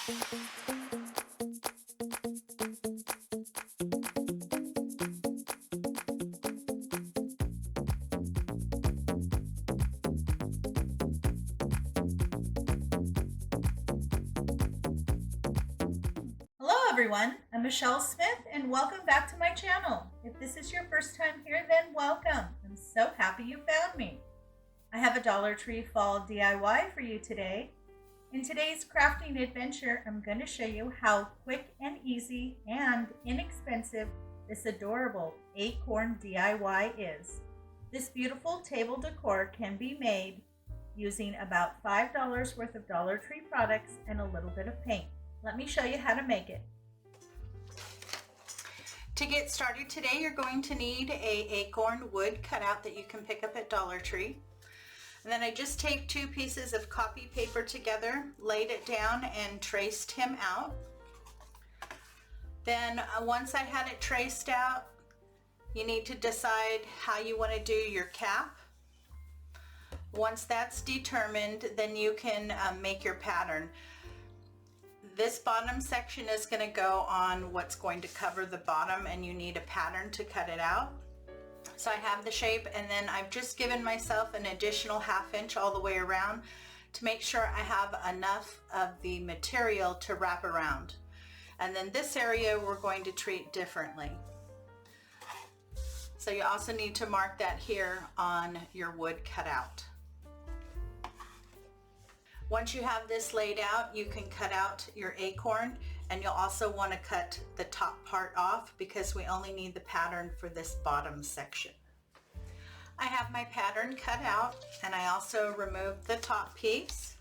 Hello everyone, I'm Michelle Smith and welcome back to my channel. If this is your first time here, then welcome. I'm so happy you found me. I have a Dollar Tree fall DIY for you today. In today's crafting adventure, I'm going to show you how quick and easy and inexpensive this adorable acorn DIY is. This beautiful table decor can be made using about $5 worth of Dollar Tree products and a little bit of paint. Let me show you how to make it. To get started today, you're going to need a acorn wood cutout that you can pick up at Dollar Tree. And then I just taped 2 pieces of copy paper together, laid it down and traced him out. Then once I had it traced out, you need to decide how you want to do your cap. Once that's determined, then you can make your pattern. This bottom section is going to go on what's going to cover the bottom, and you need a pattern to cut it out. So I have the shape, and then I've just given myself an additional 1/2 inch all the way around to make sure I have enough of the material to wrap around. And then this area we're going to treat differently. So you also need to mark that here on your wood cutout. Once you have this laid out, you can cut out your acorn, and you'll also want to cut the top part off because we only need the pattern for this bottom section. I have my pattern cut out, and I also removed the top piece.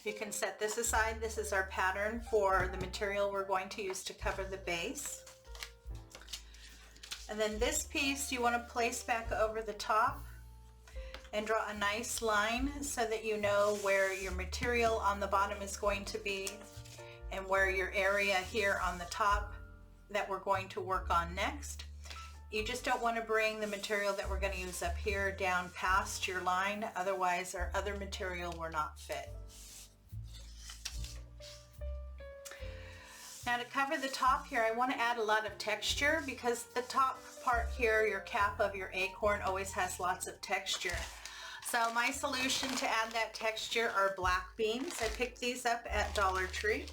You can set this aside. This is our pattern for the material we're going to use to cover the base. And then this piece you want to place back over the top and draw a nice line so that you know where your material on the bottom is going to be and where your area here on the top that we're going to work on next. You just don't want to bring the material that we're going to use up here down past your line, otherwise our other material will not fit. Now to cover the top here, I want to add a lot of texture because the top part here, your cap of your acorn, always has lots of texture. So my solution to add that texture are black beans. I picked these up at Dollar Tree.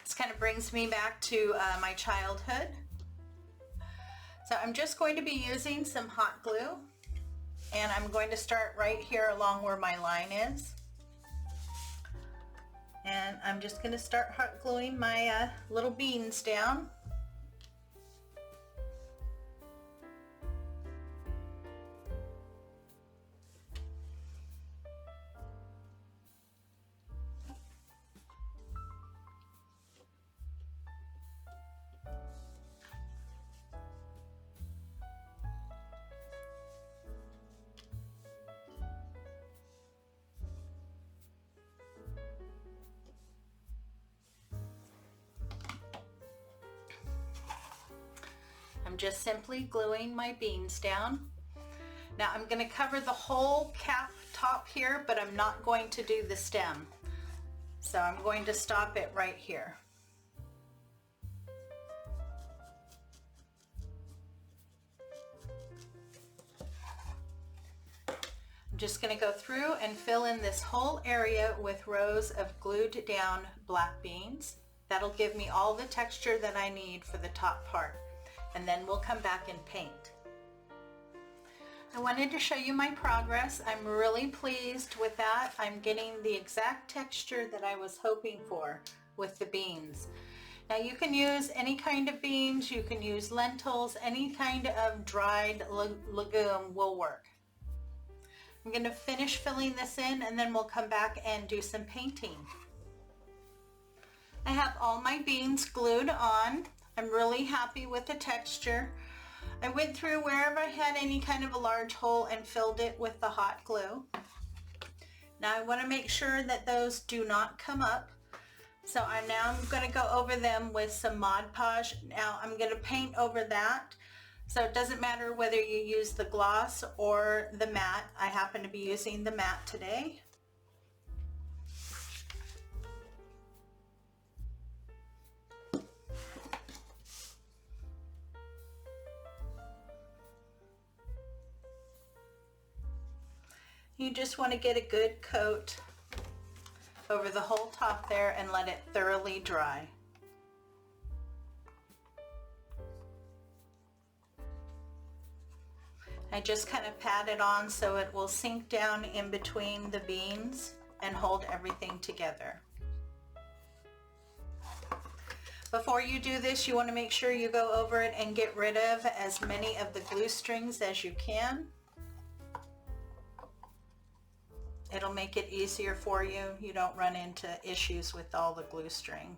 This kind of brings me back to my childhood. So I'm just going to be using some hot glue, and I'm going to start right here along where my line is. And I'm just going to start hot gluing my little beans down. I'm just simply gluing my beans down. Now I'm going to cover the whole cap top here, but I'm not going to do the stem. So I'm going to stop it right here. I'm just going to go through and fill in this whole area with rows of glued down black beans. That'll give me all the texture that I need for the top part. And then we'll come back and paint. I wanted to show you my progress. I'm really pleased with that. I'm getting the exact texture that I was hoping for with the beans. Now you can use any kind of beans, you can use lentils, any kind of dried legume will work. I'm going to finish filling this in, and then we'll come back and do some painting. I have all my beans glued on. I'm really happy with the texture. I went through wherever I had any kind of a large hole and filled it with the hot glue. Now I want to make sure that those do not come up. So I'm going to go over them with some Mod Podge. Now I'm going to paint over that. So it doesn't matter whether you use the gloss or the matte. I happen to be using the matte today. You just want to get a good coat over the whole top there and let it thoroughly dry. I just kind of pat it on so it will sink down in between the beans and hold everything together. Before you do this, you want to make sure you go over it and get rid of as many of the glue strings as you can. It'll make it easier for you. You don't run into issues with all the glue string.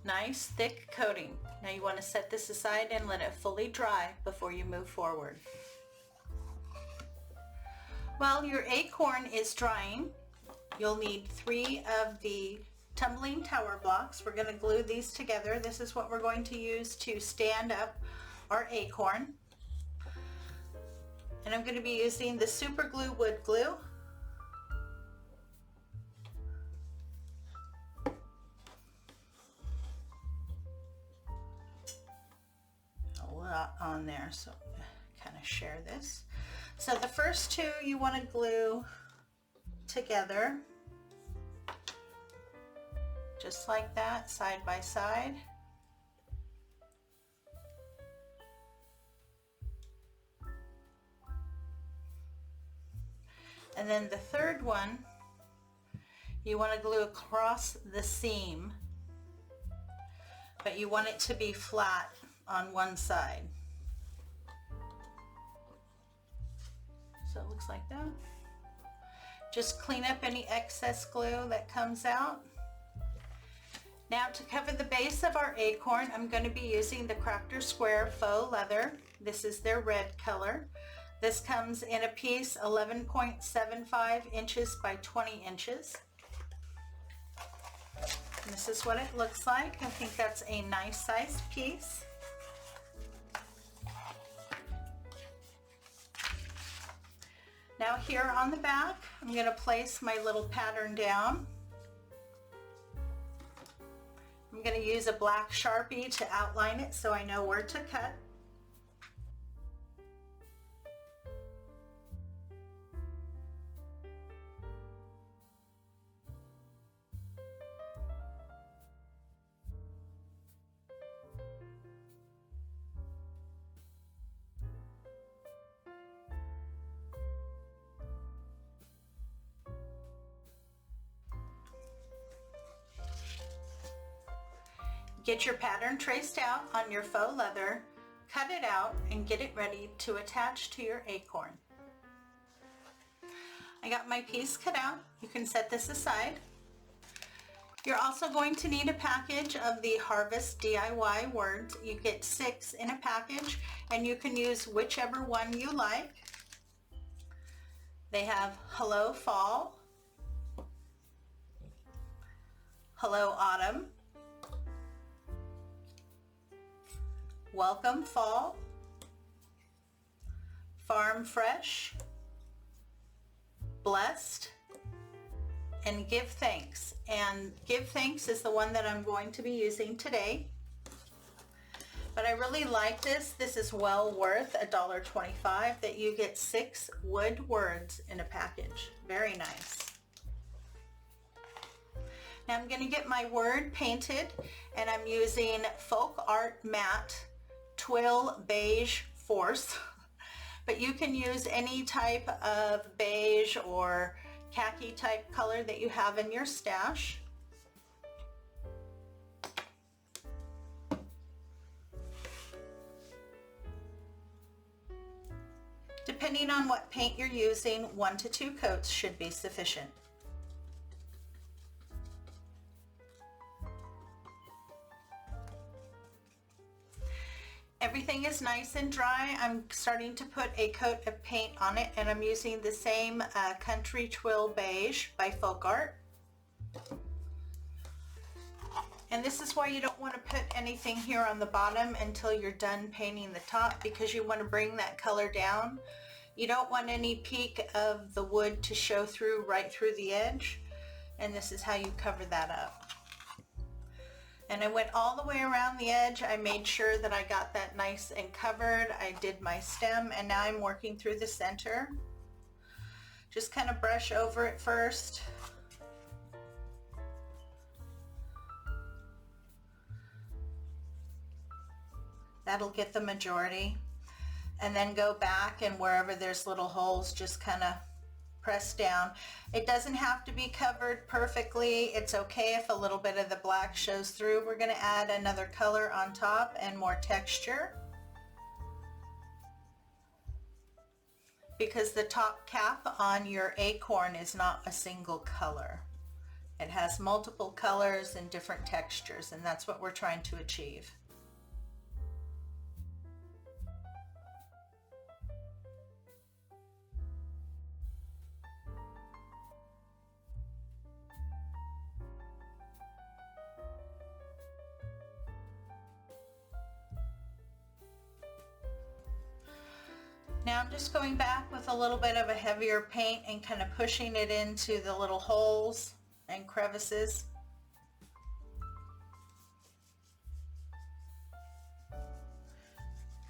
Nice thick coating. Now you want to set this aside and let it fully dry before you move forward. While your acorn is drying, you'll need 3 of the tumbling tower blocks. We're going to glue these together. This is what we're going to use to stand up our acorn. And I'm going to be using the super glue wood glue. A lot on there, so kind of share this. So the first 2 you want to glue together, just like that, side by side. And then the third one, you want to glue across the seam, but you want it to be flat on one side. So it looks like that. Just clean up any excess glue that comes out. Now to cover the base of our acorn, I'm going to be using the Crafter Square faux leather. This is their red color. This comes in a piece 11.75 inches by 20 inches. And this is what it looks like. I think that's a nice sized piece. Now here on the back, I'm going to place my little pattern down. I'm going to use a black Sharpie to outline it so I know where to cut. Get your pattern traced out on your faux leather, cut it out, and get it ready to attach to your acorn. I got my piece cut out. You can set this aside. You're also going to need a package of the Harvest DIY words. You get 6 in a package, and you can use whichever one you like. They have Hello Fall, Hello Autumn, Welcome Fall, Farm Fresh, Blessed, and Give Thanks. And Give Thanks is the one that I'm going to be using today. But I really like this. This is well worth $1.25 that you get 6 wood words in a package. Very nice. Now I'm going to get my word painted, and I'm using Folk Art Matte Twill Beige Force, but you can use any type of beige or khaki type color that you have in your stash. Depending on what paint you're using, 1 to 2 coats should be sufficient. Everything is nice and dry. I'm starting to put a coat of paint on it, and I'm using the same Country Twill Beige by Folk Art. And this is why you don't want to put anything here on the bottom until you're done painting the top, because you want to bring that color down. You don't want any peak of the wood to show through right through the edge, and this is how you cover that up. And I went all the way around the edge. I made sure that I got that nice and covered. I did my stem, and now I'm working through the center. Just kind of brush over it first. That'll get the majority. And then go back, and wherever there's little holes, just kind of press down. It doesn't have to be covered perfectly. It's okay if a little bit of the black shows through. We're going to add another color on top and more texture, because the top cap on your acorn is not a single color. It has multiple colors and different textures, and that's what we're trying to achieve. Now I'm just going back with a little bit of a heavier paint and kind of pushing it into the little holes and crevices.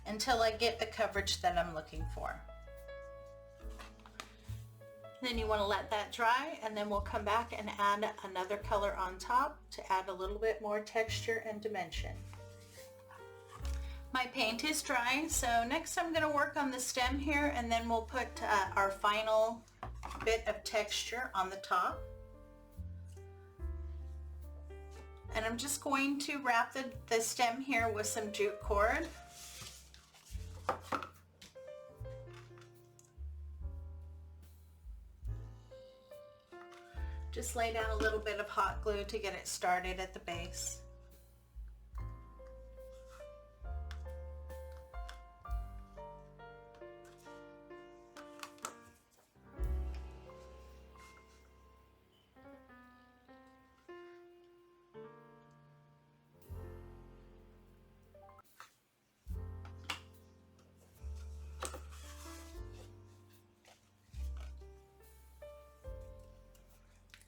Until I get the coverage that I'm looking for. Then you want to let that dry, and then we'll come back and add another color on top to add a little bit more texture and dimension. My paint is dry, so next I'm going to work on the stem here, and then we'll put our final bit of texture on the top. And I'm just going to wrap the stem here with some jute cord. Just lay down a little bit of hot glue to get it started at the base.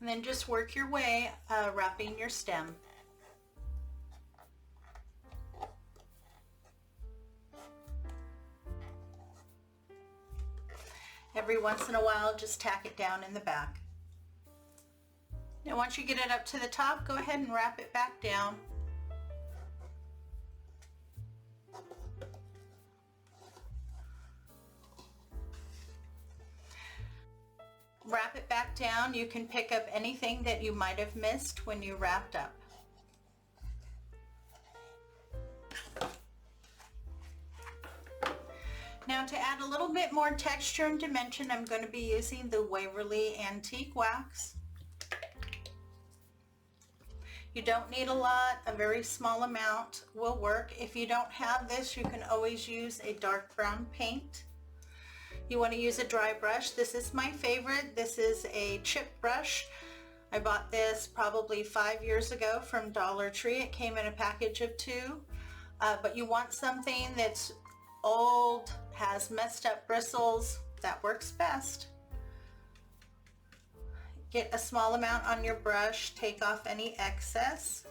And then just work your way wrapping your stem. Every once in a while, just tack it down in the back. Now once you get it up to the top, go ahead and wrap it back down. Wrap it back down. You can pick up anything that you might have missed when you wrapped up. Now to add a little bit more texture and dimension, I'm going to be using the Waverly Antique Wax. You don't need a lot, a very small amount will work. If you don't have this, you can always use a dark brown paint. You want to use a dry brush. This is my favorite. This is a chip brush. I bought this probably 5 years ago from Dollar Tree. It came in a package of 2. But you want something that's old, has messed up bristles. That works best. Get a small amount on your brush. Take off any excess.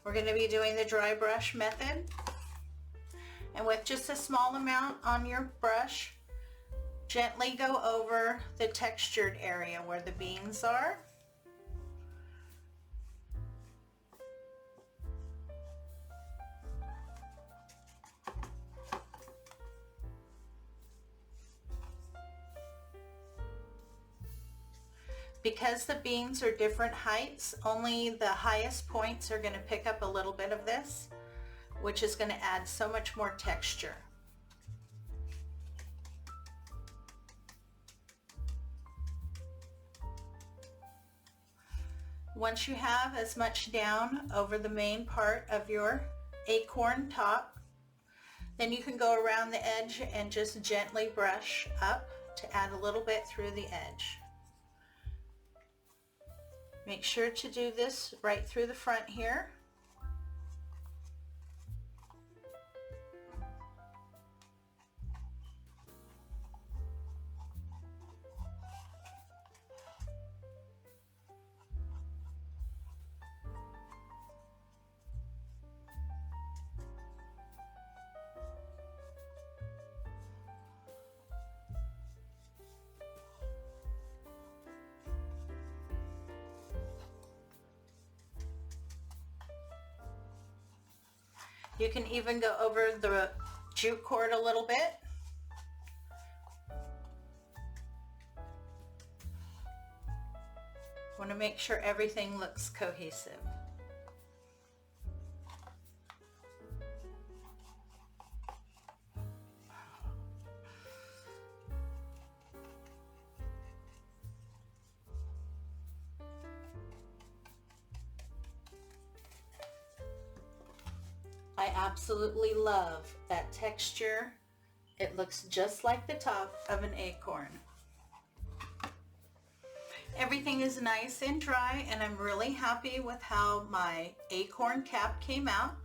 We're going to be doing the dry brush method. And with just a small amount on your brush, gently go over the textured area where the beans are. Because the beans are different heights, only the highest points are going to pick up a little bit of this, which is going to add so much more texture. Once you have as much down over the main part of your acorn top, then you can go around the edge and just gently brush up to add a little bit through the edge. Make sure to do this right through the front here. You can even go over the jute cord a little bit. Want to make sure everything looks cohesive. I absolutely love that texture. It looks just like the top of an acorn. Everything is nice and dry, and I'm really happy with how my acorn cap came out.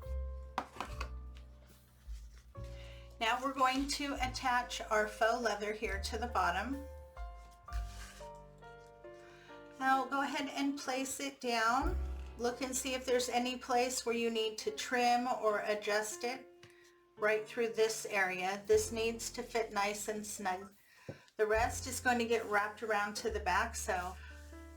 Now we're going to attach our faux leather here to the bottom. Now go ahead and place it down. Look and see if there's any place where you need to trim or adjust it. Right through this area. This needs to fit nice and snug. The rest is going to get wrapped around to the back, so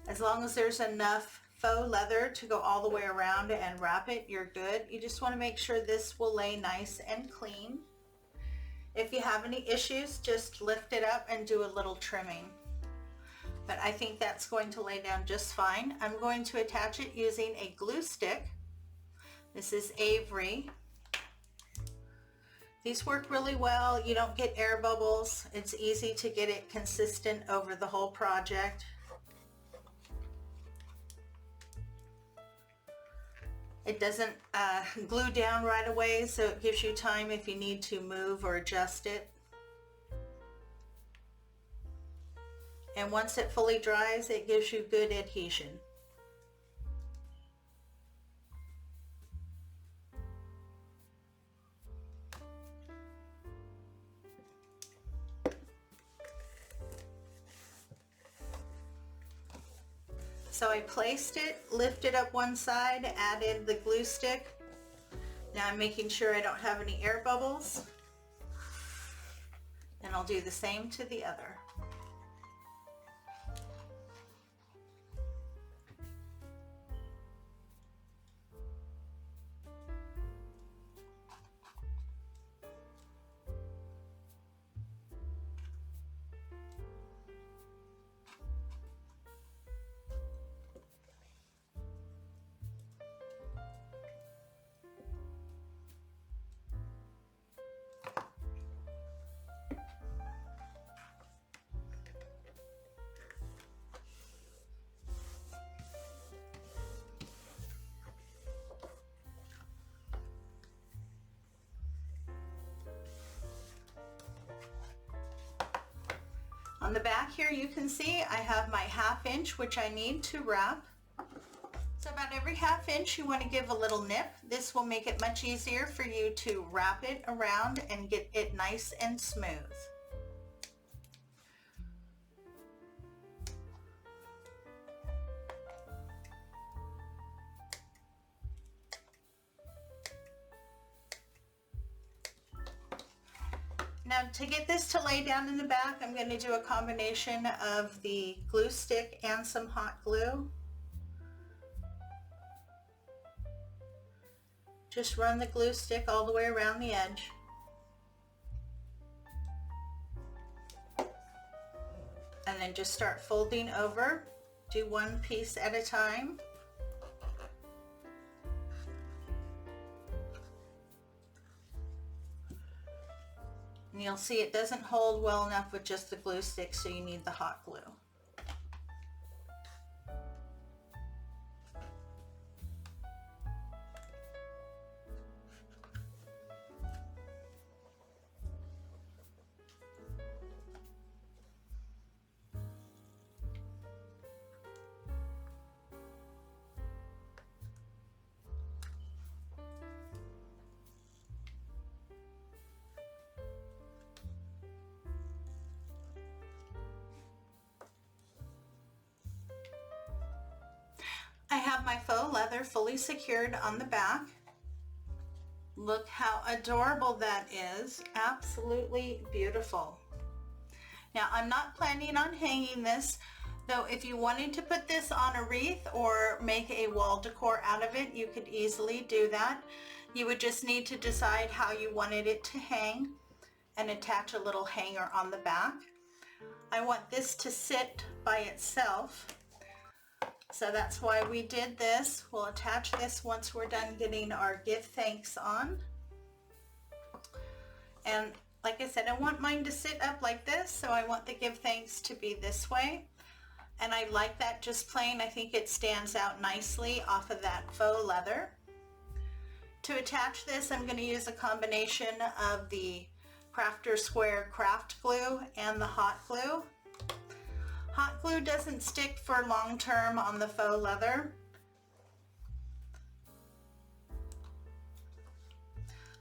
as long as there's enough faux leather to go all the way around and wrap it, you're good. You just want to make sure this will lay nice and clean. If you have any issues, just lift it up and do a little trimming. But I think that's going to lay down just fine. I'm going to attach it using a glue stick. This is Avery. These work really well. You don't get air bubbles. It's easy to get it consistent over the whole project. It doesn't glue down right away, so it gives you time if you need to move or adjust it. And once it fully dries, it gives you good adhesion. So I placed it, lifted up one side, added the glue stick. Now I'm making sure I don't have any air bubbles. And I'll do the same to the other. On the back here you can see I have my 1/2 inch which I need to wrap. So about every 1/2 inch you want to give a little nip. This will make it much easier for you to wrap it around and get it nice and smooth. Now to get this to lay down in the back, I'm going to do a combination of the glue stick and some hot glue. Just run the glue stick all the way around the edge. And then just start folding over. Do one piece at a time. And you'll see it doesn't hold well enough with just the glue stick, so you need the hot glue. I have my faux leather fully secured on the back. Look how adorable that is. Absolutely beautiful. Now I'm not planning on hanging this, though if you wanted to put this on a wreath or make a wall decor out of it, you could easily do that. You would just need to decide how you wanted it to hang and attach a little hanger on the back. I want this to sit by itself, so that's why we did this. We'll attach this once we're done getting our give thanks on. And like I said, I want mine to sit up like this, so I want the give thanks to be this way. And I like that just plain. I think it stands out nicely off of that faux leather. To attach this, I'm going to use a combination of the Crafter Square craft glue and the hot glue. Hot glue doesn't stick for long term on the faux leather.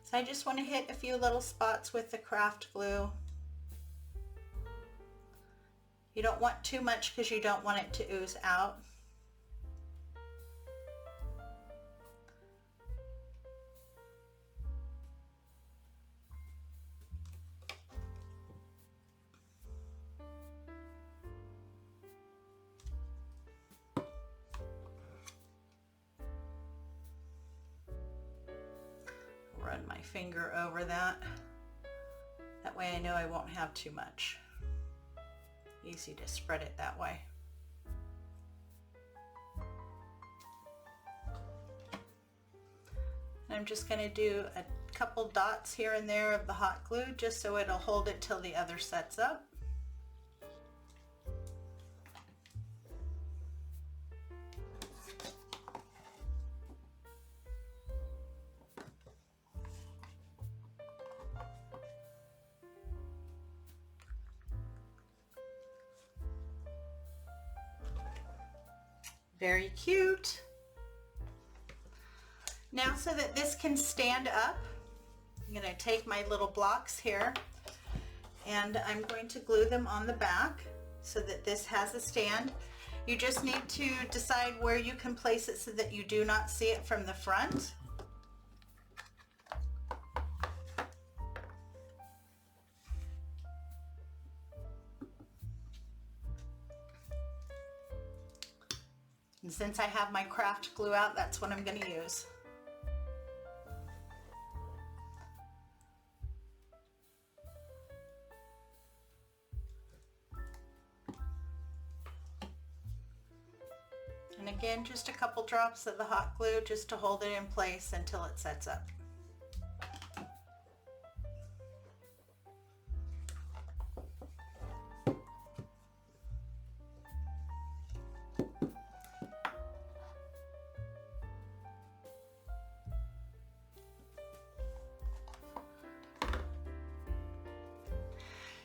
So I just want to hit a few little spots with the craft glue. You don't want too much because you don't want it to ooze out. Run my finger over that. That way I know I won't have too much. Easy to spread it that way. And I'm just going to do a couple dots here and there of the hot glue just so it'll hold it till the other sets up. Very cute. Now, so that this can stand up, I'm going to take my little blocks here and I'm going to glue them on the back so that this has a stand. You just need to decide where you can place it so that you do not see it from the front. And since I have my craft glue out, that's what I'm going to use. And again, just a couple drops of the hot glue just to hold it in place until it sets up.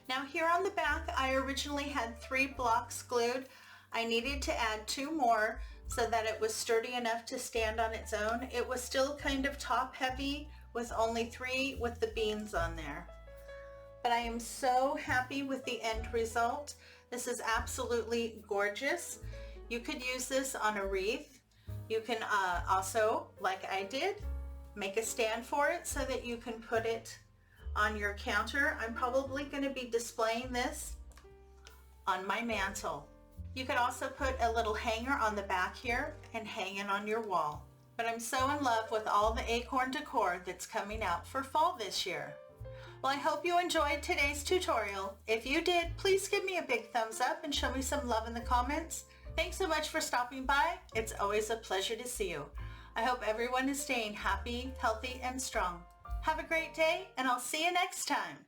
Now here on the back, I originally had 3 blocks glued. I needed to add 2 more so that it was sturdy enough to stand on its own. It was still kind of top heavy with only 3 with the beans on there. But I am so happy with the end result. This is absolutely gorgeous. You could use this on a wreath. You can also, like I did, make a stand for it so that you can put it on your counter. I'm probably going to be displaying this on my mantle. You could also put a little hanger on the back here and hang it on your wall. But I'm so in love with all the acorn decor that's coming out for fall this year. Well, I hope you enjoyed today's tutorial. If you did, please give me a big thumbs up and show me some love in the comments. Thanks so much for stopping by. It's always a pleasure to see you. I hope everyone is staying happy, healthy, and strong. Have a great day, and I'll see you next time.